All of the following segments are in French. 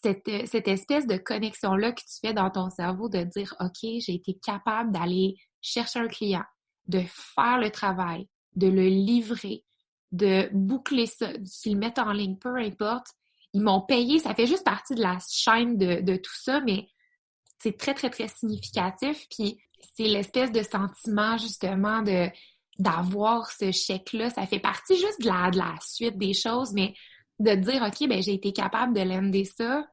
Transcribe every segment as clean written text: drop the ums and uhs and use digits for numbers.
cette espèce de connexion-là que tu fais dans ton cerveau de dire, OK, j'ai été capable d'aller chercher un client, de faire le travail, de le livrer, de boucler ça, s'ils le mettent en ligne, peu importe. Ils m'ont payé, ça fait juste partie de la chaîne de tout ça, mais c'est très, très, très significatif. Puis c'est l'espèce de sentiment, justement, d'avoir ce chèque-là. Ça fait partie juste de la suite des choses, mais de dire, OK, ben j'ai été capable de lander ça,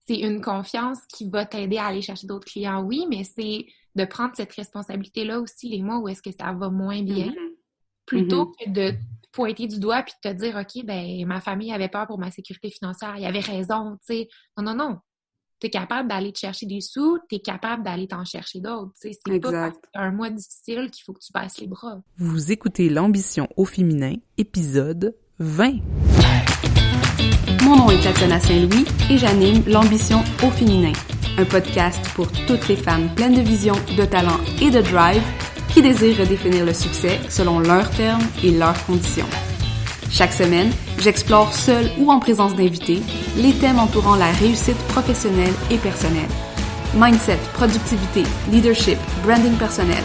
c'est une confiance qui va t'aider à aller chercher d'autres clients, oui, mais c'est de prendre cette responsabilité-là aussi les mois où est-ce que ça va moins bien, plutôt que de pointer du doigt puis de te dire, OK, ben ma famille avait peur pour ma sécurité financière, il avait raison, tu sais. Non. Tu es capable d'aller te chercher des sous, tu es capable d'aller t'en chercher d'autres, tu sais. C'est pas parce que c'est un mois difficile qu'il faut que tu baisses les bras. Vous écoutez L'ambition au féminin, épisode 20. Mon nom est Tatiana Saint-Louis et j'anime L'ambition au féminin, un podcast pour toutes les femmes pleines de vision, de talent et de drive qui désirent redéfinir le succès selon leurs termes et leurs conditions. Chaque semaine, j'explore seule ou en présence d'invités les thèmes entourant la réussite professionnelle et personnelle. Mindset, productivité, leadership, branding personnel,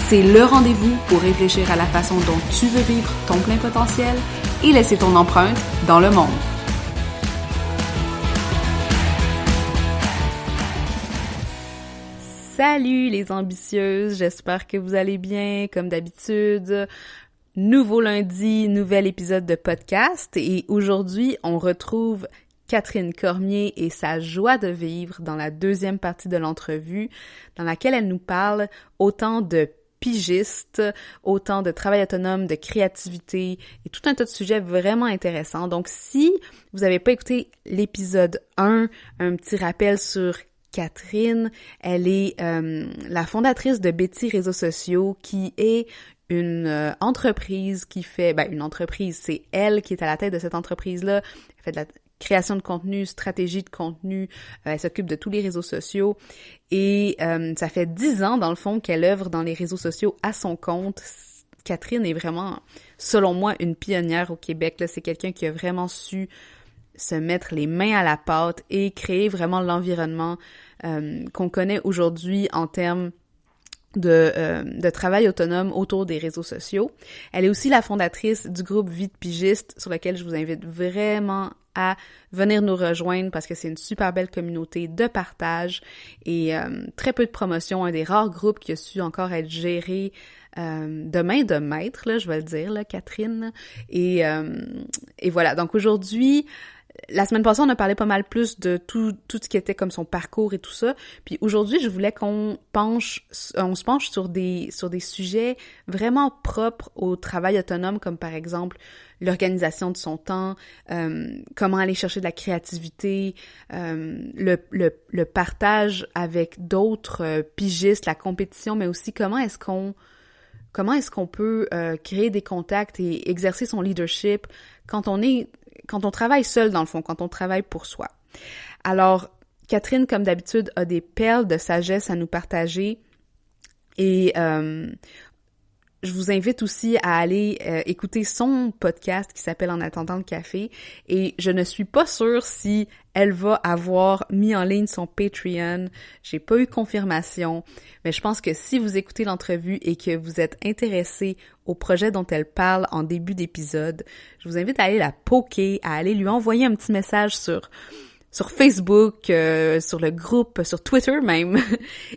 c'est le rendez-vous pour réfléchir à la façon dont tu veux vivre ton plein potentiel et laisser ton empreinte dans le monde. Salut les ambitieuses, j'espère que vous allez bien comme d'habitude. Nouveau lundi, nouvel épisode de podcast et aujourd'hui on retrouve Catherine Cormier et sa joie de vivre dans la deuxième partie de l'entrevue dans laquelle elle nous parle autant de pigiste, autant de travail autonome, de créativité et tout un tas de sujets vraiment intéressants. Donc si vous n'avez pas écouté l'épisode 1, un petit rappel sur Catherine, elle est la fondatrice de Betty Réseaux sociaux qui est une entreprise qui fait, une entreprise, c'est elle qui est à la tête de cette entreprise-là, elle fait de la création de contenu, stratégie de contenu, elle s'occupe de tous les réseaux sociaux et ça fait 10 ans dans le fond qu'elle œuvre dans les réseaux sociaux à son compte. Catherine est vraiment, selon moi, une pionnière au Québec, là, c'est quelqu'un qui a vraiment su se mettre les mains à la pâte et créer vraiment l'environnement qu'on connaît aujourd'hui en termes de travail autonome autour des réseaux sociaux. Elle est aussi la fondatrice du groupe Vie de pigiste sur lequel je vous invite vraiment à venir nous rejoindre parce que c'est une super belle communauté de partage et très peu de promotion, un des rares groupes qui a su encore être géré de main de maître, là, je vais le dire, là, Catherine. Et voilà, donc aujourd'hui, la semaine passée, on a parlé pas mal plus de tout ce qui était comme son parcours et tout ça. Puis aujourd'hui, je voulais qu'on se penche sur des sujets vraiment propres au travail autonome, comme par exemple l'organisation de son temps, comment aller chercher de la créativité, le partage avec d'autres pigistes, la compétition, mais aussi comment est-ce qu'on peut créer des contacts et exercer son leadership quand on travaille seul, dans le fond, quand on travaille pour soi. Alors, Catherine, comme d'habitude, a des perles de sagesse à nous partager et je vous invite aussi à aller écouter son podcast qui s'appelle En attendant le café et je ne suis pas sûre si elle va avoir mis en ligne son Patreon. J'ai pas eu confirmation, mais je pense que si vous écoutez l'entrevue et que vous êtes intéressé au projet dont elle parle en début d'épisode, je vous invite à aller la poker, à aller lui envoyer un petit message sur Facebook, sur le groupe, sur Twitter même,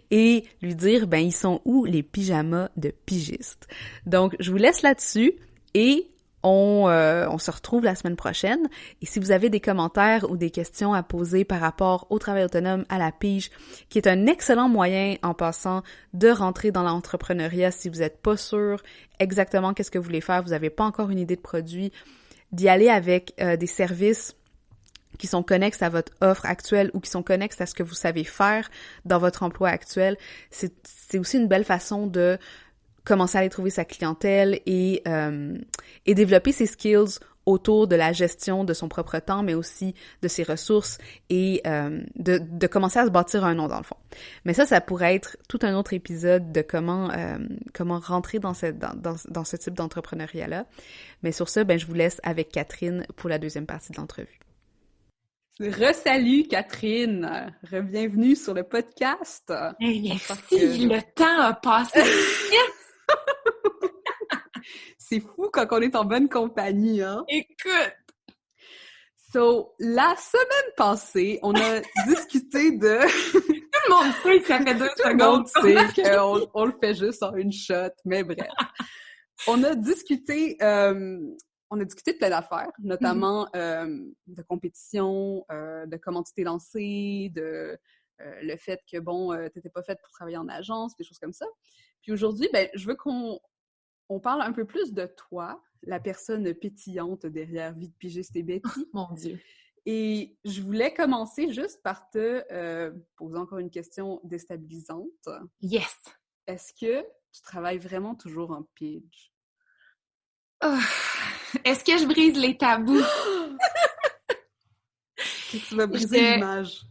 et lui dire, ils sont où les pyjamas de pigistes? Donc, je vous laisse là-dessus et on se retrouve la semaine prochaine. Et si vous avez des commentaires ou des questions à poser par rapport au travail autonome à la pige, qui est un excellent moyen en passant de rentrer dans l'entrepreneuriat si vous n'êtes pas sûr exactement qu'est-ce que vous voulez faire, vous n'avez pas encore une idée de produit, d'y aller avec des services qui sont connexes à votre offre actuelle ou qui sont connexes à ce que vous savez faire dans votre emploi actuel, c'est aussi une belle façon de commencer à aller trouver sa clientèle et développer ses skills autour de la gestion de son propre temps, mais aussi de ses ressources et de commencer à se bâtir un nom dans le fond. Mais ça pourrait être tout un autre épisode de comment rentrer dans ce type d'entrepreneuriat-là. Mais sur ce, je vous laisse avec Catherine pour la deuxième partie de l'entrevue. Re-salut Catherine, re-bienvenue sur le podcast. Hey, merci, le temps a passé. C'est fou quand on est en bonne compagnie, hein? Écoute! So, la semaine passée, on a discuté de... Tout le monde sait que ça fait 2 secondes. Tout le monde sait qu'on le fait juste en une shot, mais bref. On a discuté de plein d'affaires, notamment de compétition, de comment tu t'es lancée, de le fait que, t'étais pas faite pour travailler en agence, des choses comme ça. Puis aujourd'hui, je veux qu'on parle un peu plus de toi, la personne pétillante derrière Vie de pigiste et Betty. Mon Dieu! Et je voulais commencer juste par te poser encore une question déstabilisante. Yes! Est-ce que tu travailles vraiment toujours en pige? Oh. Est-ce que je brise les tabous? Tu vas briser l'image.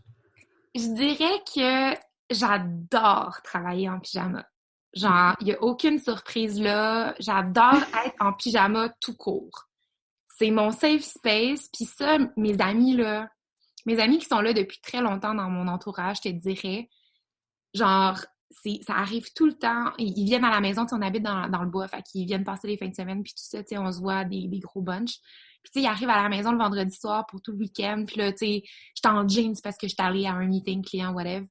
Je dirais que j'adore travailler en pyjama. Genre, il n'y a aucune surprise là. J'adore être en pyjama tout court. C'est mon safe space. Puis ça, mes amis qui sont là depuis très longtemps dans mon entourage, je te dirais, genre, ça arrive tout le temps. Ils viennent à la maison, on habite dans le bois, fait qu'ils viennent passer les fins de semaine, puis tout ça, tu sais, on se voit des gros bunchs. Puis tu sais, ils arrivent à la maison le vendredi soir pour tout le week-end, puis là, tu sais, j'étais en jeans parce que j'étais allée à un meeting client, whatever.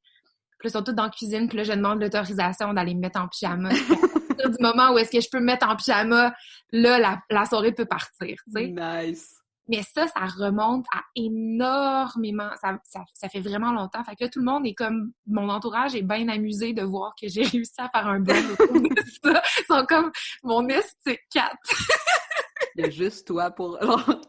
Puis là, ils sont tous dans la cuisine, puis là, je demande l'autorisation d'aller me mettre en pyjama. Du moment où est-ce que je peux me mettre en pyjama, là, la soirée peut partir, tu sais. Nice! Mais ça remonte à énormément... Ça fait vraiment longtemps. Fait que là, tout le monde est comme... Mon entourage est bien amusé de voir que j'ai réussi à faire un brand autour de ça. Ils sont comme... Mon c'est 4. Il y a juste toi pour...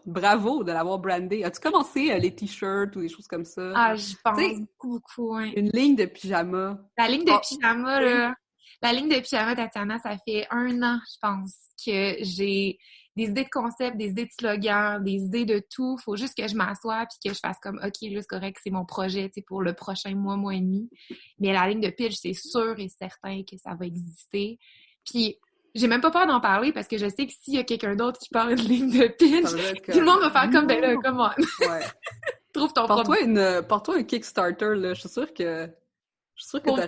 Bravo de l'avoir brandé. As-tu commencé les t-shirts ou des choses comme ça? Ah, j'y pense beaucoup, hein. Une ligne de pyjama. La ligne de pyjama, là... La ligne de pyjama Tatiana, ça fait 1 an, je pense, que j'ai... des idées de concept, des idées de slogan, des idées de tout. Faut juste que je m'assoie puis que je fasse comme, OK, là, c'est correct, c'est mon projet, tu sais, pour le prochain mois et demi. Mais la ligne de pitch, c'est sûr et certain que ça va exister. Puis, j'ai même pas peur d'en parler parce que je sais que s'il y a quelqu'un d'autre qui parle de ligne de pitch, tout le monde va faire comme, ben là, come on. Ouais. Trouve ton problème. Porte-toi un Kickstarter, là. Je suis sûre que pour vrai,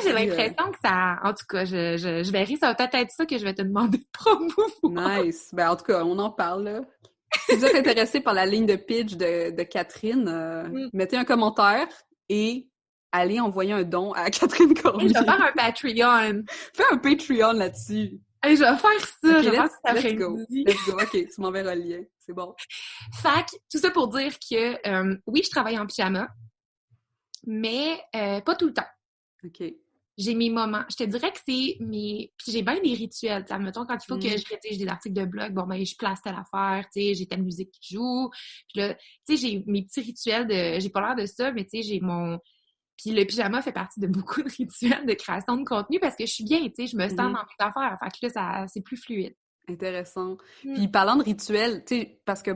j'ai l'impression que ça... En tout cas, je verrai, ça va peut-être être ça que je vais te demander de promouvoir. Nice! Ben, en tout cas, on en parle, là. Si vous êtes intéressé par la ligne de pitch de Catherine, mettez un commentaire et allez envoyer un don à Catherine Cormier. Je vais faire un Patreon. Fais un Patreon là-dessus. Hey, je vais faire ça. Okay, je vais faire ça let's go. OK, tu m'enverras le lien. C'est bon. Fait que, tout ça pour dire que, oui, je travaille en pyjama, mais pas tout le temps. OK. J'ai mes moments. Je te dirais que c'est mes... Puis j'ai bien des rituels. Admettons, quand il faut que je rédige des articles de blog, je place telle affaire, tu sais, j'ai telle musique qui joue. Puis là, tu sais, j'ai mes petits rituels de... J'ai pas l'air de ça, mais tu sais, j'ai mon... Puis le pyjama fait partie de beaucoup de rituels de création de contenu parce que je suis bien, tu sais, je me sens dans mes affaires. Fait que là, c'est plus fluide. Intéressant. Puis parlant de rituels, tu sais, parce que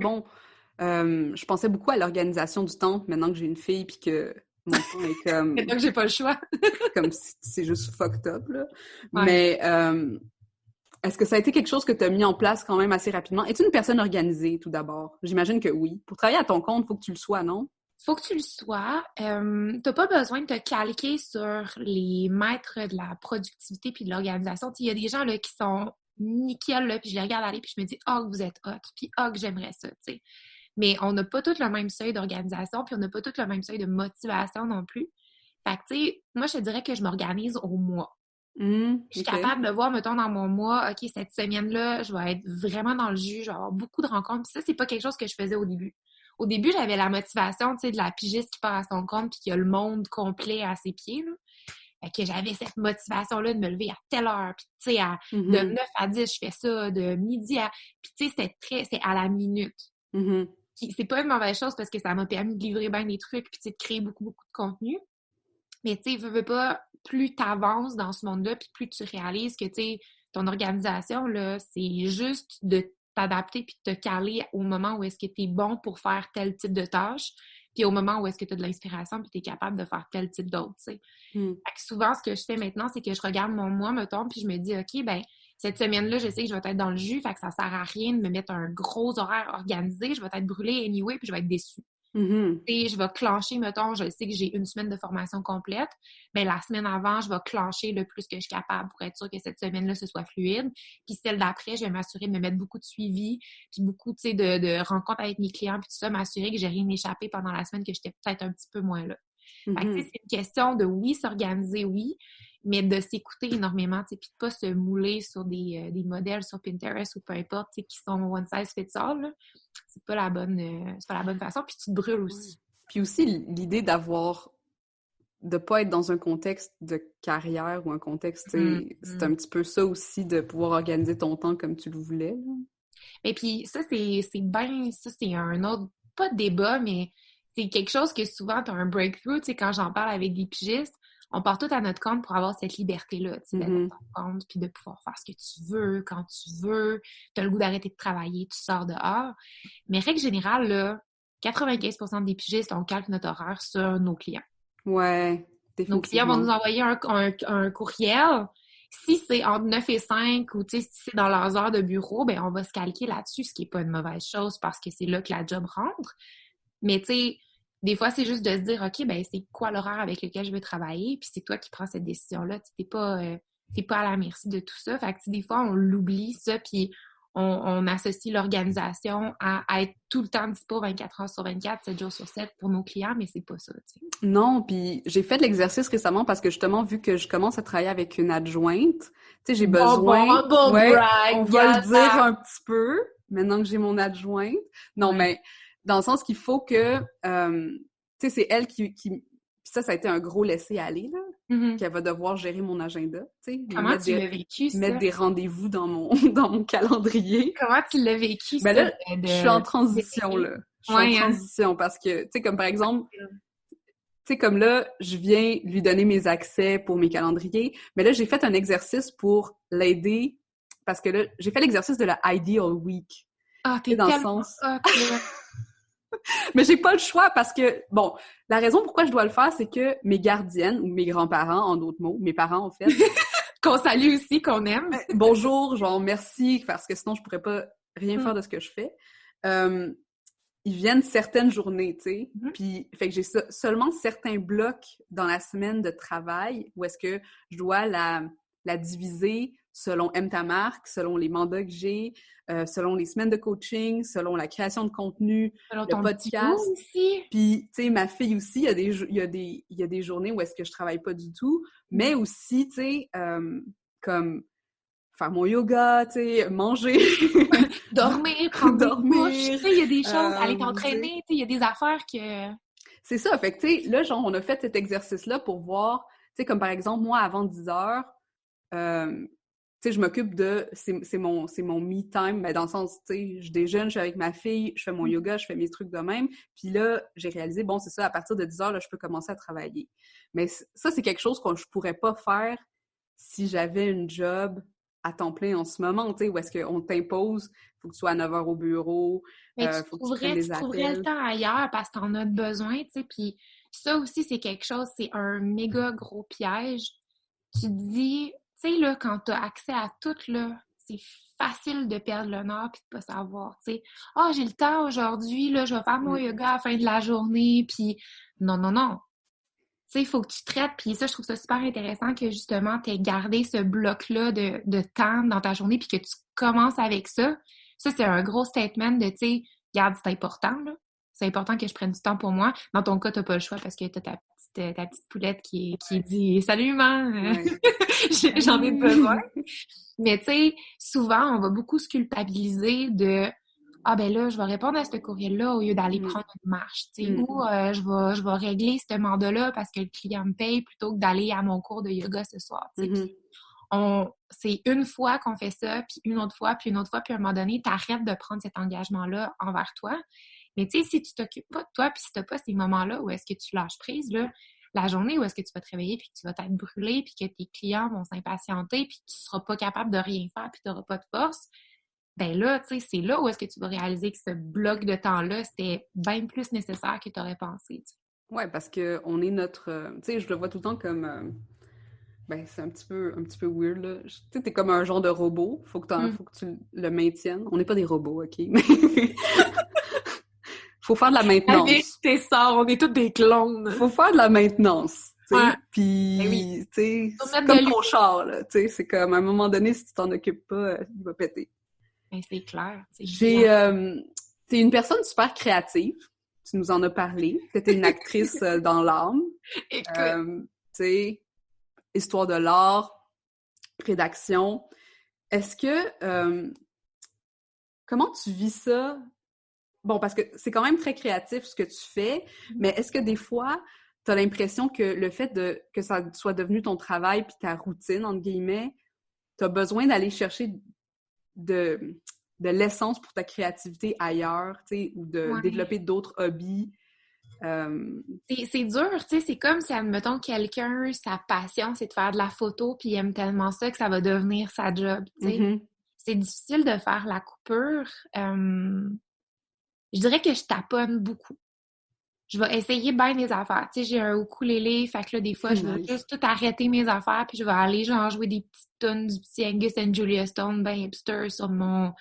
je pensais beaucoup à l'organisation du temps maintenant que j'ai une fille puis que mon temps est comme... Et donc, j'ai pas le choix. comme si c'est juste fucked up, là. Ouais. Mais est-ce que ça a été quelque chose que tu as mis en place quand même assez rapidement? Es-tu une personne organisée, tout d'abord? J'imagine que oui. Pour travailler à ton compte, il faut que tu le sois, non? Faut que tu le sois. T'as pas besoin de te calquer sur les maîtres de la productivité puis de l'organisation. Il y a des gens là, qui sont nickel, là, puis je les regarde aller puis je me dis « Ah, que vous êtes hot! » Puis « Ah, que j'aimerais ça! » tu sais. Mais on n'a pas tous le même seuil d'organisation, puis on n'a pas tous le même seuil de motivation non plus. Fait que, tu sais, moi, je te dirais que je m'organise au mois. Je suis capable de voir, mettons, dans mon mois, OK, cette semaine-là, je vais être vraiment dans le jus, je vais avoir beaucoup de rencontres. Puis ça, c'est pas quelque chose que je faisais au début. Au début, j'avais la motivation, tu sais, de la pigiste qui part à son compte puis qui a le monde complet à ses pieds, là. Fait que j'avais cette motivation-là de me lever à telle heure, puis tu sais, de 9 à 10, je fais ça, de midi à... Puis tu sais, c'était à la minute. C'est pas une mauvaise chose parce que ça m'a permis de livrer bien des trucs puis de créer beaucoup, beaucoup de contenu. Mais tu sais, veux pas, plus t'avances dans ce monde-là puis plus tu réalises que, tu sais, ton organisation, là, c'est juste de t'adapter puis de te caler au moment où est-ce que t'es bon pour faire tel type de tâche puis au moment où est-ce que t'as de l'inspiration puis t'es capable de faire tel type d'autre, tu sais. Fait que souvent, ce que je fais maintenant, c'est que je regarde mon mois, mettons, puis je me dis, OK, ben cette semaine-là, je sais que je vais être dans le jus, fait que ça sert à rien de me mettre un gros horaire organisé, je vais être brûlée anyway, puis je vais être déçue. Mm-hmm. Et je vais clencher, mettons, je sais que j'ai une semaine de formation complète, mais la semaine avant, je vais clencher le plus que je suis capable pour être sûre que cette semaine-là, ce soit fluide. Puis celle d'après, je vais m'assurer de me mettre beaucoup de suivi, puis beaucoup, tu sais, de rencontres avec mes clients, puis tout ça, m'assurer que j'ai rien échappé pendant la semaine, que j'étais peut-être un petit peu moins là. Fait que, tu sais, c'est une question de, oui, s'organiser, oui, mais de s'écouter énormément, tu sais, puis de pas se mouler sur des modèles sur Pinterest ou peu importe, tu sais, qui sont one size fits all, là. C'est pas la bonne façon, puis tu te brûles aussi. Puis aussi, l'idée de pas être dans un contexte de carrière ou un contexte, c'est un petit peu ça aussi, de pouvoir organiser ton temps comme tu le voulais, là. Et puis ça, c'est un autre, pas de débat, mais c'est quelque chose que souvent, tu as un breakthrough, tu sais, quand j'en parle avec des pigistes, on part tout à notre compte pour avoir cette liberté-là, tu sais, d'être à ton compte, puis de pouvoir faire ce que tu veux, quand tu veux, tu as le goût d'arrêter de travailler, tu sors dehors. Mais règle générale, là, 95% des pigistes, on calque notre horaire sur nos clients. Ouais, définitivement. Nos clients vont nous envoyer un courriel. Si c'est entre 9 et 5 ou si c'est dans leurs heures de bureau, ben on va se calquer là-dessus, ce qui n'est pas une mauvaise chose parce que c'est là que la job rentre. Mais tu sais, des fois, c'est juste de se dire, OK, ben c'est quoi l'horaire avec lequel je veux travailler? Puis c'est toi qui prends cette décision-là. T'es pas à la merci de tout ça. Fait que des fois, on l'oublie, ça, puis on associe l'organisation à être tout le temps dispo 24 heures sur 24, 7 jours sur 7 pour nos clients, mais c'est pas ça, tu sais. Non, puis j'ai fait de l'exercice récemment parce que justement, vu que je commence à travailler avec une adjointe, tu sais, j'ai besoin... brag, on va le dire un petit peu, maintenant que j'ai mon adjointe. Non, mais dans le sens qu'il faut que... tu sais, c'est elle qui... Ça a été un gros laisser-aller, là. Qu'elle va devoir gérer mon agenda, tu sais. Comment tu l'as vécu, ça? Mettre des rendez-vous dans mon calendrier. Comment tu l'as vécu, ça? Ben là, je suis en transition, là. Je suis en transition parce que, tu sais, comme par exemple, tu sais, comme là, je viens lui donner mes accès pour mes calendriers, mais là, j'ai fait un exercice pour l'aider parce que là, j'ai fait l'exercice de la Ideal Week. Ah, t'es dans le sens... Mais j'ai pas le choix parce que, bon, la raison pourquoi je dois le faire, c'est que mes gardiennes, ou mes grands-parents, en d'autres mots, mes parents, en fait... qu'on salue aussi, qu'on aime. Bonjour, genre, merci, parce que sinon, je pourrais pas rien faire de ce que je fais. Ils viennent certaines journées, tu sais, puis fait que j'ai seulement certains blocs dans la semaine de travail où est-ce que je dois la diviser selon Aime ta marque, selon les mandats que j'ai, selon les semaines de coaching, selon la création de contenu, selon le podcast. Aussi. Puis, tu sais, ma fille aussi, il y a des journées où est-ce que je travaille pas du tout, mais aussi, tu sais, comme faire mon yoga, tu sais, manger. Dormir, prendre des douches, tu sais, il y a des choses, aller t'entraîner, tu sais, il y a des affaires que... C'est ça, fait que, tu sais, là, genre, on a fait cet exercice-là pour voir, tu sais, comme par exemple, moi, avant 10 heures, tu sais, je m'occupe de... C'est mon me time, mais dans le sens, tu sais, je déjeune, je suis avec ma fille, je fais mon yoga, je fais mes trucs de même. Puis là, j'ai réalisé, bon, c'est ça, à partir de 10 heures, là, je peux commencer à travailler. Mais ça, c'est quelque chose que je pourrais pas faire si j'avais une job à temps plein en ce moment, tu sais, où est-ce qu'on t'impose, faut que tu sois à 9 heures au bureau, faut que tu prennes des appels. Tu trouverais le temps ailleurs parce que t'en as besoin, tu sais, puis ça aussi, c'est quelque chose, c'est un méga gros piège. Tu te dis... Tu sais, là, quand tu as accès à tout, là, c'est facile de perdre le nord puis de pas savoir, tu sais. « Ah, j'ai le temps aujourd'hui, là, je vais faire mon yoga à la fin de la journée, puis... » Non. Tu sais, il faut que tu traites, puis ça, je trouve ça super intéressant que, justement, tu aies gardé ce bloc-là de temps dans ta journée puis que tu commences avec ça. Ça, c'est un gros statement de, tu sais, regarde, c'est important, là. C'est important que je prenne du temps pour moi. Dans ton cas, t'as pas le choix parce que t'as ta petite poulette qui dit « Salut, maman! J'en ai besoin. » Mais tu sais, souvent, on va beaucoup se culpabiliser de « Ah ben là, je vais répondre à ce courriel-là au lieu d'aller prendre une marche. » Tu sais, ou je vais régler ce mandat-là parce que le client me paye plutôt que d'aller à mon cours de yoga ce soir. Tu sais. C'est une fois qu'on fait ça, puis une autre fois, puis une autre fois, puis à un moment donné, t'arrêtes de prendre cet engagement-là envers toi. Mais tu sais, si tu t'occupes pas de toi, puis si t'as pas ces moments-là où est-ce que tu lâches prise, là, la journée où est-ce que tu vas te réveiller, puis que tu vas t'être brûlé, puis que tes clients vont s'impatienter, puis que tu seras pas capable de rien faire, puis tu n'auras pas de force, ben là, tu sais, c'est là où est-ce que tu vas réaliser que ce bloc de temps-là, c'était bien plus nécessaire que tu aurais pensé. Oui, parce que on est notre... tu sais, je le vois tout le temps comme... ben, c'est un petit peu weird, là. Tu sais, t'es comme un genre de robot. Faut que tu le maintiennes. On n'est pas des robots, OK? faut faire de la maintenance. Avec tes sorts, on est tous des clones. Faut faire de la maintenance, tu sais. Ouais. Puis, Ben oui. tu sais, Faut c'est mettre comme de ton char, là, tu sais. C'est comme, à un moment donné, si tu t'en occupes pas, il va péter. Ben, c'est clair. T'es une personne super créative. Tu nous en as parlé. T'étais une actrice dans l'âme. Écoute. Tu sais, histoire de l'art, rédaction. Est-ce que... comment tu vis ça? Bon, parce que c'est quand même très créatif ce que tu fais, mais est-ce que des fois, tu as l'impression que le fait que ça soit devenu ton travail puis ta routine, entre guillemets, tu as besoin d'aller chercher de l'essence pour ta créativité ailleurs, tu sais, ou de développer d'autres hobbies? C'est dur, tu sais, c'est comme si, admettons, quelqu'un, sa passion, c'est de faire de la photo, puis il aime tellement ça que ça va devenir sa job, tu sais. Mm-hmm. C'est difficile de faire la coupure. Je dirais que je taponne beaucoup. Je vais essayer bien des affaires. Tu sais, j'ai un ukulélé, fait que là, des fois, je vais juste tout arrêter mes affaires, puis je vais aller, genre, jouer des petites tunes du petit Angus and Julia Stone, ben hipster, sur mon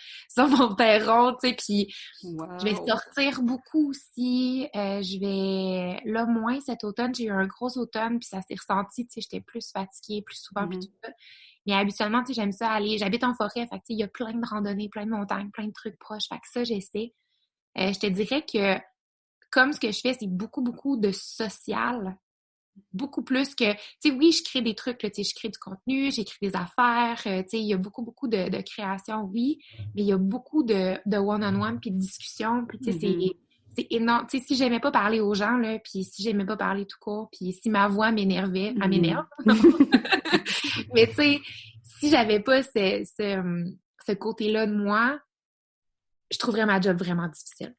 perron, tu sais, puis je vais sortir beaucoup aussi. Je vais... Là, moins cet automne, j'ai eu un gros automne, puis ça s'est ressenti, tu sais, j'étais plus fatiguée, plus souvent, puis tout ça. Mais habituellement, tu sais, j'aime ça aller... J'habite en forêt, fait que, tu sais, il y a plein de randonnées, plein de montagnes, plein de trucs proches, fait que ça, j'essaie. Je te dirais que comme ce que je fais, c'est beaucoup, beaucoup de social. Beaucoup plus que... Tu sais, oui, je crée des trucs, là, tu sais, je crée du contenu, j'écris des affaires, tu sais, il y a beaucoup, beaucoup de création, oui, mais il y a beaucoup de one-on-one puis de discussion, puis tu sais, c'est énorme. Tu sais, si j'aimais pas parler aux gens, là, puis si j'aimais pas parler tout court, puis si ma voix m'énervait, elle m'énerve. Mais tu sais, si j'avais pas ce côté-là de moi, je trouverais ma job vraiment difficile.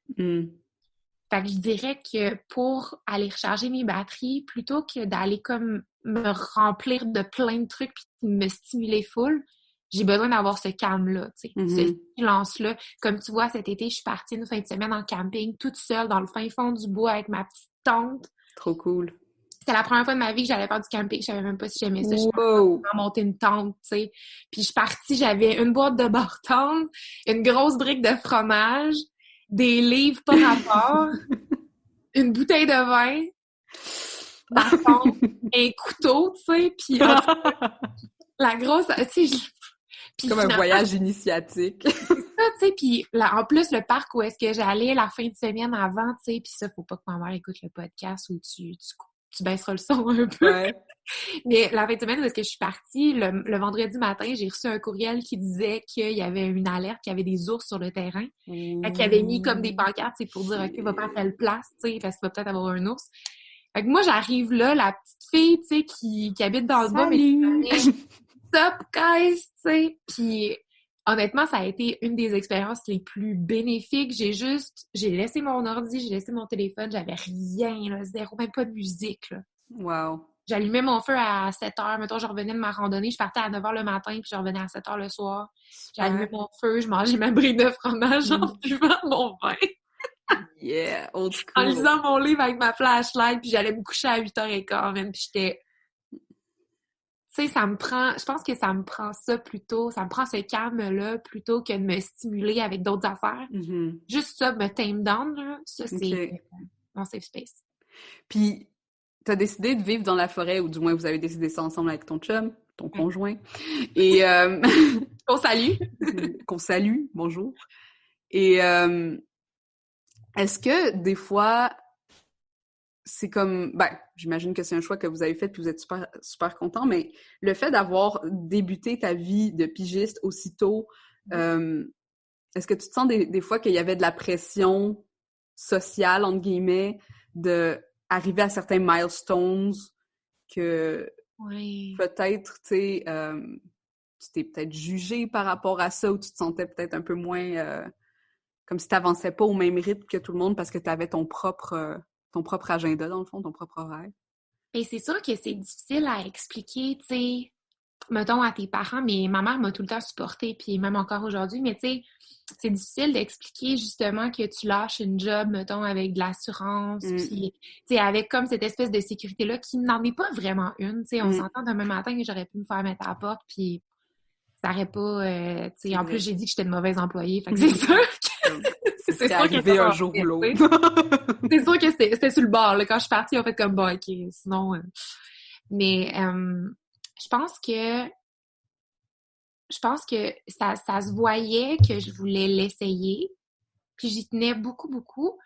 Fait que je dirais que pour aller recharger mes batteries, plutôt que d'aller comme me remplir de plein de trucs puis me stimuler full, j'ai besoin d'avoir ce calme-là, tu sais, ce silence-là. Comme tu vois, cet été, je suis partie une fin de semaine en camping, toute seule, dans le fin fond du bois, avec ma petite tente. Trop cool. C'était la première fois de ma vie que j'allais faire du camping. Je savais même pas si j'aimais ça. Wow. Je monter une tente, tu sais. Puis je suis partie, j'avais une boîte de Bartende, une grosse brique de fromage, des livres par rapport, une bouteille de vin, bâton, un couteau, tu sais, puis la grosse... Tu sais, comme un voyage initiatique. C'est ça, tu sais, puis en plus, le parc où est-ce que j'allais la fin de semaine avant, tu sais, puis ça, faut pas que ma mère écoute le podcast où tu baisseras le son un peu. Ouais. Mais la fin de semaine où est-ce que je suis partie, le vendredi matin, j'ai reçu un courriel qui disait qu'il y avait une alerte, qu'il y avait des ours sur le terrain. Fait qu'il avait mis comme des pancartes, c'est pour dire, OK, va pas à telle place, tu sais, parce qu'il va peut-être avoir un ours. Fait que moi, j'arrive là, la petite fille, tu sais, qui habite dans le bois, mais stop, guys, tu sais. Puis honnêtement, ça a été une des expériences les plus bénéfiques. J'ai laissé mon ordi, j'ai laissé mon téléphone, j'avais rien, là, zéro, même pas de musique, là. Wow. J'allumais mon feu à 7h. Mettons, je revenais de ma randonnée. Je partais à 9h le matin, puis je revenais à 7h le soir. J'allumais mon feu, je mangeais ma brique de fromage en buvant mon vin. Yeah, old school. En lisant mon livre avec ma flashlight, puis j'allais me coucher à 8h15, même, puis j'étais... Tu sais, je pense que ça me prend ça plutôt, ça me prend ce calme-là plutôt que de me stimuler avec d'autres affaires. Juste ça, me tame down, là, ça, c'est mon safe space. Puis, t'as décidé de vivre dans la forêt, ou du moins, vous avez décidé ça ensemble avec ton chum, ton conjoint, et... Qu'on salue! Qu'on salue, bonjour. Et est-ce que, des fois... c'est comme, ben, j'imagine que c'est un choix que vous avez fait puis vous êtes super, super content, mais le fait d'avoir débuté ta vie de pigiste aussitôt, est-ce que tu te sens des fois qu'il y avait de la pression sociale, entre guillemets, d'arriver à certains milestones que peut-être, tu sais, tu t'es peut-être jugé par rapport à ça ou tu te sentais peut-être un peu moins comme si tu n'avançais pas au même rythme que tout le monde parce que tu avais ton propre agenda, dans le fond, ton propre horaire? Et c'est sûr que c'est difficile à expliquer, tu sais, mettons, à tes parents, mais ma mère m'a tout le temps supportée, puis même encore aujourd'hui, mais tu sais, c'est difficile d'expliquer justement que tu lâches une job, mettons, avec de l'assurance, puis, tu sais, avec comme cette espèce de sécurité-là qui n'en est pas vraiment une, tu sais, on s'entend demain matin que j'aurais pu me faire mettre à la porte, puis ça aurait pas, tu sais, en plus, j'ai dit que j'étais une mauvaise employée, fait que c'est sûr que C'est sûr arrivé un jour ou l'autre. C'est sûr que c'était sur le bord, là. Quand je suis partie, on fait comme, bon, OK, sinon... Mais je pense que ça se voyait que je voulais l'essayer, puis j'y tenais beaucoup, beaucoup.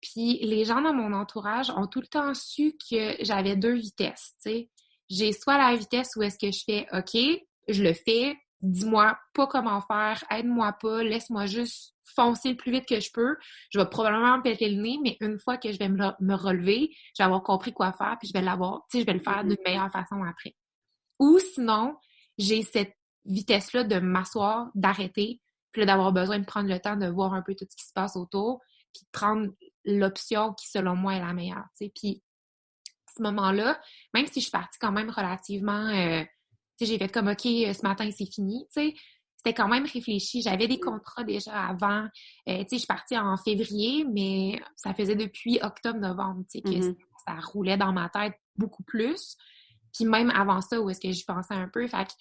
Puis les gens dans mon entourage ont tout le temps su que j'avais 2 vitesses, tu sais. J'ai soit la vitesse où est-ce que je fais « OK, je le fais, dis-moi pas comment faire, aide-moi pas, laisse-moi juste foncer le plus vite que je peux. Je vais probablement me péter le nez, mais une fois que je vais me relever, je vais avoir compris quoi faire, puis je vais l'avoir, tu sais, je vais le faire d'une meilleure façon après. » Ou sinon, j'ai cette vitesse-là de m'asseoir, d'arrêter, puis là, d'avoir besoin de prendre le temps de voir un peu tout ce qui se passe autour, puis de prendre l'option qui, selon moi, est la meilleure, tu sais. Puis, à ce moment-là, même si je suis partie quand même relativement... tu sais, j'ai fait comme, OK, ce matin, c'est fini, tu sais. C'était quand même réfléchi. J'avais des contrats déjà avant. Tu sais, je suis partie en février, mais ça faisait depuis octobre-novembre, tu sais, que ça roulait dans ma tête beaucoup plus. Puis même avant ça, où est-ce que j'y pensais un peu. Fait que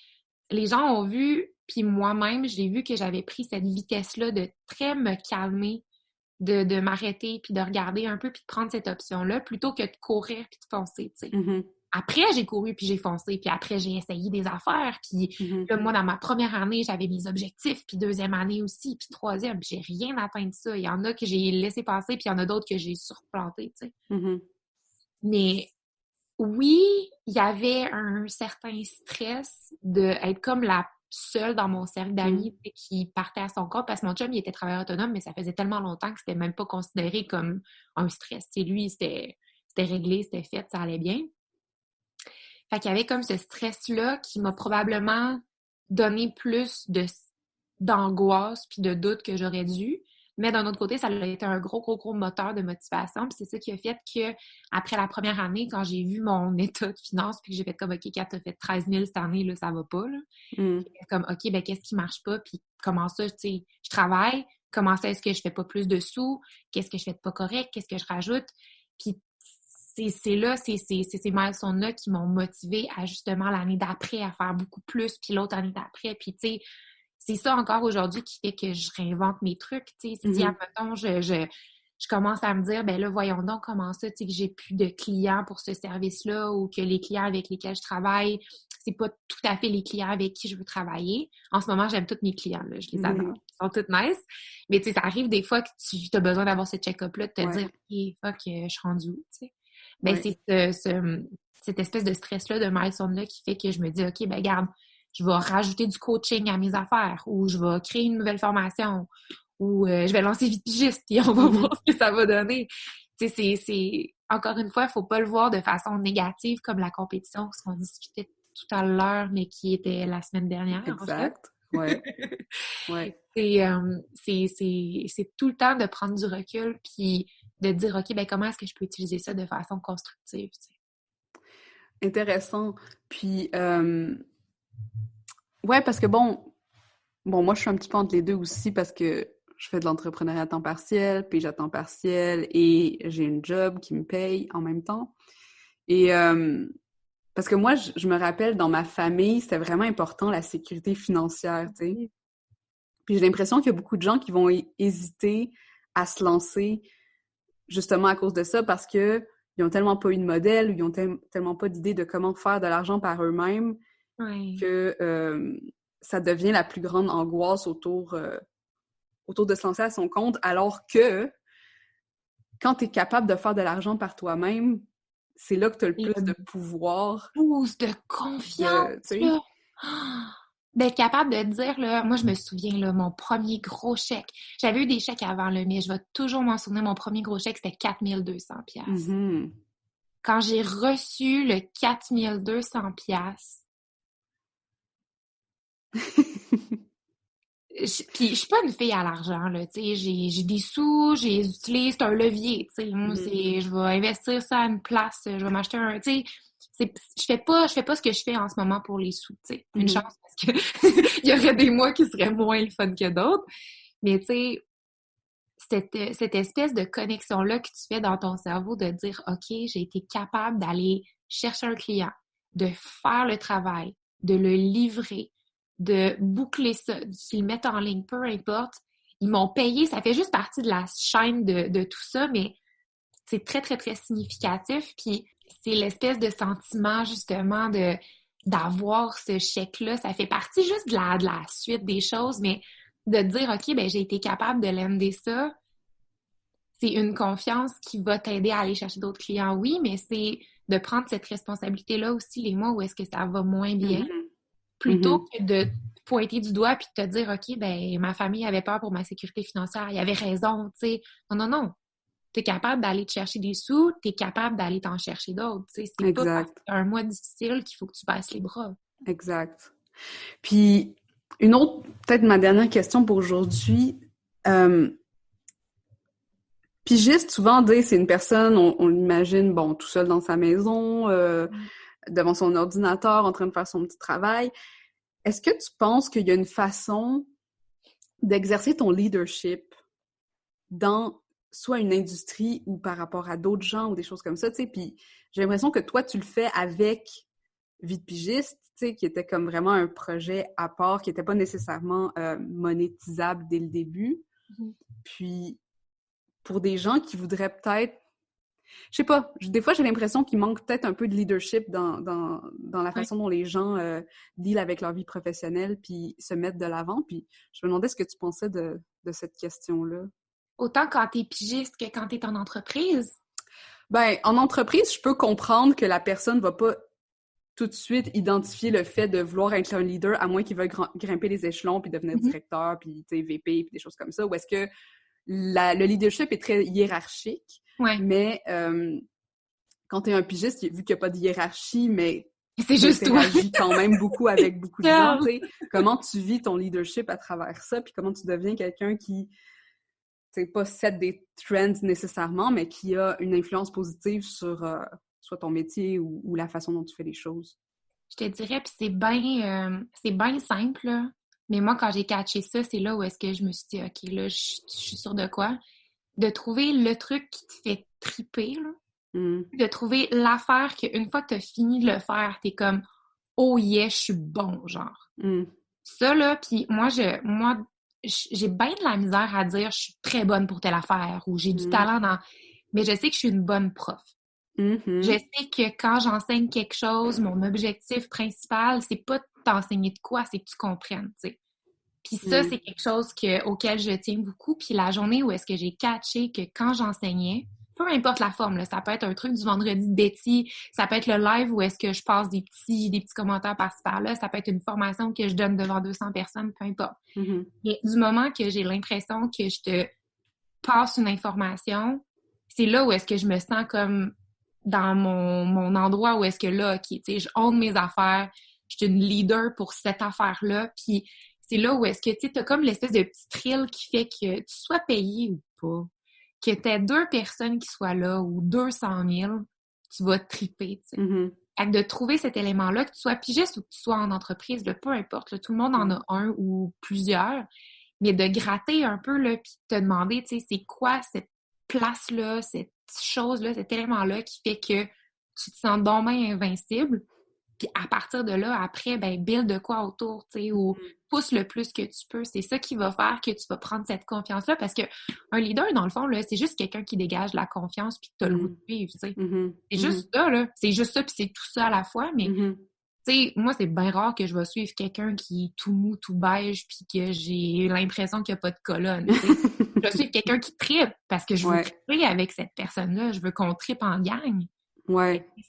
les gens ont vu, puis moi-même, j'ai vu que j'avais pris cette vitesse-là de très me calmer, de m'arrêter, puis de regarder un peu, puis de prendre cette option-là, plutôt que de courir puis de foncer, tu sais. Après, j'ai couru puis j'ai foncé, puis après, j'ai essayé des affaires, puis là, moi, dans ma première année, j'avais mes objectifs, puis deuxième année aussi, puis troisième, puis j'ai rien atteint de ça. Il y en a que j'ai laissé passer, puis il y en a d'autres que j'ai surplanté, tu sais. Mais oui, il y avait un certain stress d'être comme la seule dans mon cercle d'amis qui partait à son compte, parce que mon chum, il était travailleur autonome, mais ça faisait tellement longtemps que c'était même pas considéré comme un stress. Tu sais, lui, c'était réglé, c'était fait, ça allait bien. Fait qu'il y avait comme ce stress-là qui m'a probablement donné plus d'angoisse puis de doute que j'aurais dû. Mais d'un autre côté, ça a été un gros, gros, gros moteur de motivation. Puis c'est ça qui a fait que après la première année, quand j'ai vu mon état de finances, puis que j'ai fait comme, OK, Kat, t'as fait 13 000 cette année, là, ça va pas, là. Comme, OK, ben qu'est-ce qui marche pas? Puis comment ça, tu sais, je travaille, comment ça, est-ce que je fais pas plus de sous? Qu'est-ce que je fais de pas correct? Qu'est-ce que je rajoute? Puis c'est ces milestones-là qui m'ont motivée à justement l'année d'après à faire beaucoup plus, puis l'autre année d'après. Puis tu sais, c'est ça encore aujourd'hui qui fait que je réinvente mes trucs, tu sais. Si, admettons, je commence à me dire, ben là, voyons donc comment ça, tu sais, que j'ai plus de clients pour ce service-là ou que les clients avec lesquels je travaille, c'est pas tout à fait les clients avec qui je veux travailler. En ce moment, j'aime tous mes clients, là. Je les adore. Ils sont tous nice. Mais tu sais, ça arrive des fois que tu as besoin d'avoir ce check-up-là, de te dire, OK, fuck, je suis rendue où, tu sais. Ben, c'est cette espèce de stress-là, de milestone-là qui fait que je me dis, OK, ben garde, je vais rajouter du coaching à mes affaires ou je vais créer une nouvelle formation ou je vais lancer Vitipigiste et on va voir ce que ça va donner. Tu sais, c'est encore une fois, il faut pas le voir de façon négative comme la compétition, ce qu'on discutait tout à l'heure, mais qui était la semaine dernière. Exact. Ouais. C'est tout le temps de prendre du recul puis de dire, OK, ben comment est-ce que je peux utiliser ça de façon constructive, tu sais. Intéressant. Puis, ouais, parce que bon, moi, je suis un petit peu entre les deux aussi parce que je fais de l'entrepreneuriat à temps partiel, puis à temps partiel et j'ai une job qui me paye en même temps. Et parce que moi, je me rappelle, dans ma famille, c'était vraiment important la sécurité financière, tu sais. Puis j'ai l'impression qu'il y a beaucoup de gens qui vont hésiter à se lancer justement à cause de ça parce que ils ont tellement pas eu de modèle ou ils ont tellement pas d'idée de comment faire de l'argent par eux-mêmes que ça devient la plus grande angoisse autour de se lancer à son compte, alors que quand tu es capable de faire de l'argent par toi-même, c'est là que tu as le plus de pouvoir. Boost de confiance, là! D'être capable de dire, là, moi, je me souviens, là, mon premier gros chèque. J'avais eu des chèques avant, là, mais je vais toujours m'en souvenir, mon premier gros chèque, c'était 4 200 $. Quand j'ai reçu le 4 200 $, puis je suis pas une fille à l'argent, là, tu sais, j'ai des sous, je les utilise, c'est un levier, tu sais, moi, je vais investir ça à une place, je vais m'acheter un, tu sais, je fais pas ce que je fais en ce moment pour les sous, tu sais, une chance, parce que il y aurait des mois qui seraient moins le fun que d'autres, mais tu sais, cette espèce de connexion-là que tu fais dans ton cerveau de dire, OK, j'ai été capable d'aller chercher un client, de faire le travail, de le livrer, de boucler ça, de le mettre en ligne, peu importe, ils m'ont payé, ça fait juste partie de la chaîne de tout ça, mais c'est très, très, très significatif. Puis c'est l'espèce de sentiment, justement, d'avoir ce chèque-là. Ça fait partie juste de la suite des choses, mais de dire, OK, ben j'ai été capable de lander ça, c'est une confiance qui va t'aider à aller chercher d'autres clients, oui, mais c'est de prendre cette responsabilité-là aussi les mois où est-ce que ça va moins bien, plutôt que de pointer du doigt puis de te dire, OK, ben ma famille avait peur pour ma sécurité financière, il avait raison, tu sais. Non. T'es capable d'aller te chercher des sous, t'es capable d'aller t'en chercher d'autres, tu sais. C'est pas parce que t'as un mois difficile qu'il faut que tu baisses les bras. Exact. Puis, une autre, peut-être ma dernière question pour aujourd'hui, pigiste, souvent, c'est une personne, on l'imagine, bon, tout seul dans sa maison, devant son ordinateur, en train de faire son petit travail. Est-ce que tu penses qu'il y a une façon d'exercer ton leadership dans soit une industrie ou par rapport à d'autres gens ou des choses comme ça, tu sais? Puis j'ai l'impression que toi, tu le fais avec Vie de pigiste, tu sais, qui était comme vraiment un projet à part, qui n'était pas nécessairement monétisable dès le début. Puis pour des gens qui voudraient peut-être, je sais pas, des fois j'ai l'impression qu'il manque peut-être un peu de leadership dans la façon dont les gens dealent avec leur vie professionnelle puis se mettent de l'avant. Puis je me demandais ce que tu pensais de cette question-là. Autant quand t'es pigiste que quand t'es en entreprise? Ben, en entreprise, je peux comprendre que la personne va pas tout de suite identifier le fait de vouloir être un leader, à moins qu'il veuille grimper les échelons puis devenir directeur, puis VP, puis des choses comme ça, ou est-ce que le leadership est très hiérarchique, mais quand tu es un pigiste, vu qu'il n'y a pas de hiérarchie, mais c'est juste toi. Tu interagis quand même beaucoup avec beaucoup de gens, tu sais, comment tu vis ton leadership à travers ça, puis comment tu deviens quelqu'un qui, tu sais, pas set des trends nécessairement, mais qui a une influence positive sur soit ton métier ou la façon dont tu fais les choses. Je te dirais, puis c'est bien simple, là. Mais moi, quand j'ai catché ça, c'est là où est-ce que je me suis dit, OK, là, je suis sûre de quoi? De trouver le truc qui te fait triper, là. De trouver l'affaire qu'une fois que tu as fini de le faire, t'es comme, oh yeah, je suis bon, genre. Ça, là, puis moi, j'ai bien de la misère à dire, je suis très bonne pour telle affaire, ou j'ai du talent dans... Mais je sais que je suis une bonne prof. Je sais que quand j'enseigne quelque chose, mon objectif principal, c'est pas de t'enseigner de quoi, c'est que tu comprennes, tu sais. Puis ça, c'est quelque chose auquel je tiens beaucoup. Puis la journée où est-ce que j'ai catché que quand j'enseignais, peu importe la forme, là, ça peut être un truc du vendredi de Betty, ça peut être le live où est-ce que je passe des petits commentaires par-ci par-là, ça peut être une formation que je donne devant 200 personnes, peu importe. Mais du moment que j'ai l'impression que je te passe une information, c'est là où est-ce que je me sens comme dans mon endroit où est-ce que là, OK, tu sais, je honte mes affaires, je suis une leader pour cette affaire-là, puis c'est là où est-ce que, tu sais, t'as comme l'espèce de petit thrill qui fait que tu sois payé ou pas, que t'aies 2 personnes qui soient là ou 200 000, tu vas triper, tu sais. Fait que de trouver cet élément-là, que tu sois pigiste ou que tu sois en entreprise, là, peu importe, là, tout le monde en a un ou plusieurs, mais de gratter un peu, là, puis te demander, tu sais, c'est quoi cette place-là, cette chose-là, cet élément-là qui fait que tu te sens donc bien invincible. Puis à partir de là, après, ben build de quoi autour, tu sais, ou pousse le plus que tu peux. C'est ça qui va faire que tu vas prendre cette confiance-là, parce que un leader, dans le fond, là, c'est juste quelqu'un qui dégage la confiance puis que t'as le goût de suivre, tu sais. C'est juste ça, là. C'est juste ça puis c'est tout ça à la fois, mais tu sais, moi, c'est bien rare que je vais suivre quelqu'un qui est tout mou, tout beige, puis que j'ai l'impression qu'il n'y a pas de colonne, tu sais. Je vais suivre quelqu'un qui trippe, parce que je veux tripper avec cette personne-là. Je veux qu'on trippe en gang.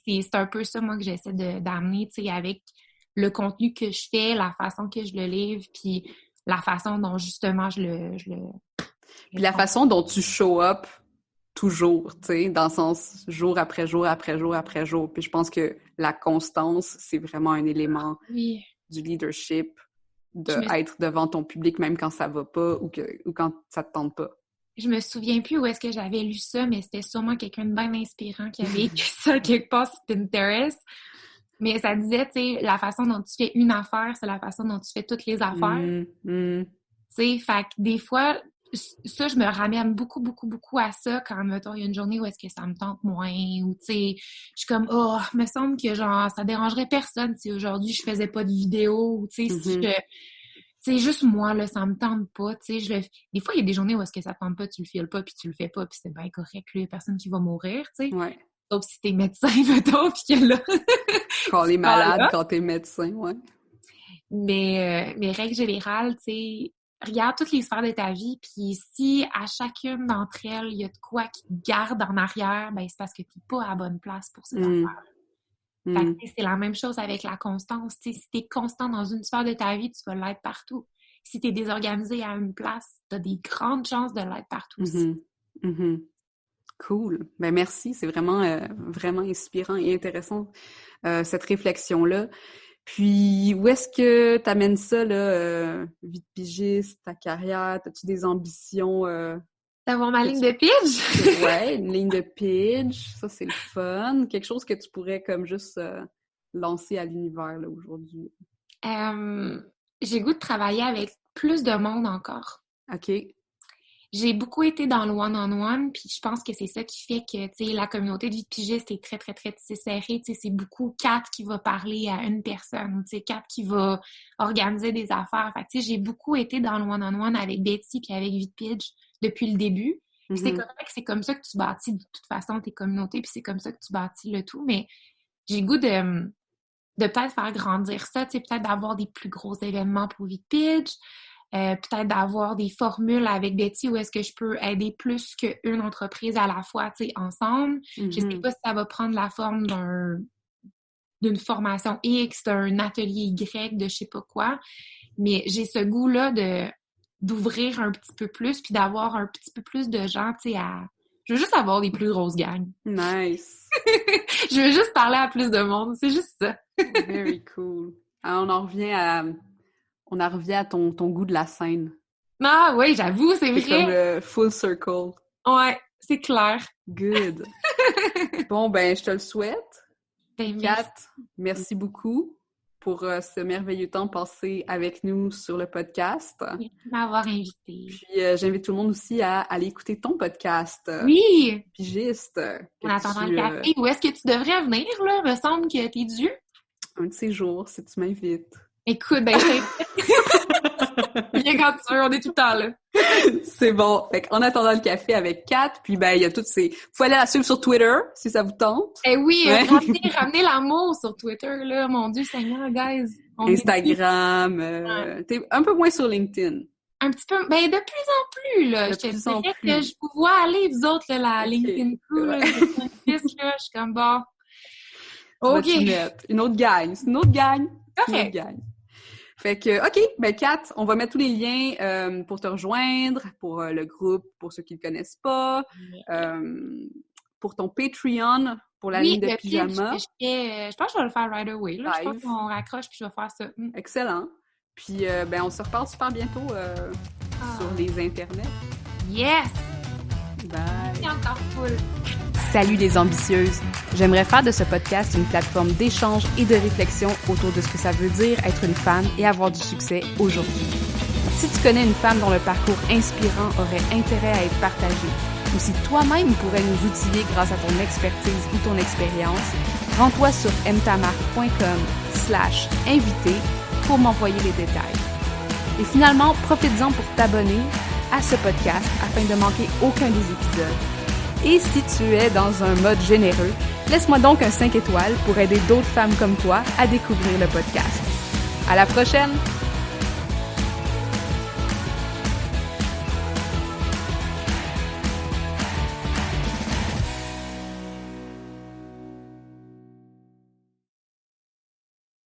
C'est un peu ça, moi, que j'essaie d'amener, tu sais, avec le contenu que je fais, la façon que je le livre, puis la façon dont, justement, Puis la façon dont tu show up toujours, tu sais, dans le sens jour après jour, après jour, après jour. Puis je pense que la constance, c'est vraiment un élément du leadership, être devant ton public même quand ça va pas ou quand ça te tente pas. Je me souviens plus où est-ce que j'avais lu ça, mais c'était sûrement quelqu'un de bien inspirant qui avait écrit ça quelque part sur Pinterest. Mais ça disait, tu sais, la façon dont tu fais une affaire, c'est la façon dont tu fais toutes les affaires. Tu sais, fait que des fois, ça, je me ramène beaucoup, beaucoup, beaucoup à ça quand, mettons, il y a une journée où est-ce que ça me tente moins, ou, tu sais, je suis comme, oh, me semble que, genre, ça dérangerait personne si aujourd'hui je faisais pas de vidéo, ou, tu sais, si c'est juste moi, là, ça me tente pas, tu sais, des fois, il y a des journées où est-ce que ça te tente pas, tu le files pas, puis tu le fais pas, puis c'est bien correct, là, il y a personne qui va mourir, tu sais. Ouais. Sauf si t'es médecin, mettons, puis que là... Quand on est malade, quand t'es médecin, ouais. Mais règle générale, tu sais, regarde toutes les sphères de ta vie, puis si à chacune d'entre elles, il y a de quoi qui te garde en arrière, ben c'est parce que t'es pas à la bonne place pour cette affaire. Fait que c'est la même chose avec la constance. Tu sais, si t'es constant dans une sphère de ta vie, tu vas l'être partout. Si t'es désorganisé à une place, t'as des grandes chances de l'être partout aussi. Cool. Ben merci, c'est vraiment vraiment inspirant et intéressant cette réflexion-là. Puis où est-ce que t'amènes ça là, vie de pigiste, ta carrière, as-tu des ambitions D'avoir ma ligne de pitch? Ouais, une ligne de pitch, ça c'est le fun, quelque chose que tu pourrais comme juste lancer à l'univers là aujourd'hui. J'ai le goût de travailler avec plus de monde encore. OK. J'ai beaucoup été dans le one-on-one, puis je pense que c'est ça qui fait que, tu sais, la communauté de vie de pigiste est très, très, très serrée. Tu sais, c'est beaucoup Kat qui va parler à une personne, tu sais, Kat qui va organiser des affaires. Fait que, tu sais, j'ai beaucoup été dans le one-on-one avec Betty puis avec Vie de Pidge depuis le début. Puis c'est comme ça que tu bâtis de toute façon tes communautés, puis c'est comme ça que tu bâtis le tout. Mais j'ai le goût de peut-être faire grandir ça, tu sais, peut-être d'avoir des plus gros événements pour Vie de Pidge. Peut-être d'avoir des formules avec Betty où est-ce que je peux aider plus qu'une entreprise à la fois, tu sais, ensemble. Je sais pas si ça va prendre la forme d'une formation X, d'un atelier Y, de je sais pas quoi, mais j'ai ce goût-là d'ouvrir un petit peu plus puis d'avoir un petit peu plus de gens, tu sais, je veux juste avoir des plus grosses gangs. Nice! Je veux juste parler à plus de monde, c'est juste ça. Very cool. Alors, on en revient à ton goût de la scène. Ah oui, j'avoue, c'est vrai. C'est comme full circle. Ouais, c'est clair. Good. Bon, ben, je te le souhaite. Ben, Kat, merci beaucoup pour ce merveilleux temps passé avec nous sur le podcast. Merci de m'avoir invité. Puis, j'invite tout le monde aussi à aller écouter ton podcast. Oui! Pigiste. En attendant le café. Où est-ce que tu devrais venir, là? Me semble que t'es dû. Un de ces jours, si tu m'invites. Écoute, ben, viens quand tu veux, on est tout le temps là. C'est bon. Fait qu'en attendant le café avec Kat, puis ben, il y a toutes ces... Faut aller la suivre sur Twitter, si ça vous tente. Eh oui, ouais. ramenez l'amour sur Twitter, là. Mon Dieu Seigneur, guys. Instagram, t'es un peu moins sur LinkedIn. Un petit peu, ben, de plus en plus, là. Je te dirais que je vous vois aller, vous autres, là, la LinkedIn crew, là, je suis comme, bon. OK. Une autre gang. C'est une autre gang. Parfait. Fait que, OK, ben Kat, on va mettre tous les liens pour te rejoindre, pour le groupe, pour ceux qui le connaissent pas, pour ton Patreon, pour la ligne de pyjama. Je pense que je vais le faire right away. Là. Je pense qu'on raccroche puis je vais faire ça. Excellent. Puis, ben, on se reparle super bientôt sur les internets. Yes! Bye! C'est encore cool. Salut les ambitieuses! J'aimerais faire de ce podcast une plateforme d'échange et de réflexion autour de ce que ça veut dire être une femme et avoir du succès aujourd'hui. Si tu connais une femme dont le parcours inspirant aurait intérêt à être partagé, ou si toi-même pourrais nous outiller grâce à ton expertise ou ton expérience, rends-toi sur mtamar.com/invité pour m'envoyer les détails. Et finalement, profites-en pour t'abonner à ce podcast afin de manquer aucun des épisodes. Et si tu es dans un mode généreux, laisse-moi donc un 5 étoiles pour aider d'autres femmes comme toi à découvrir le podcast. À la prochaine!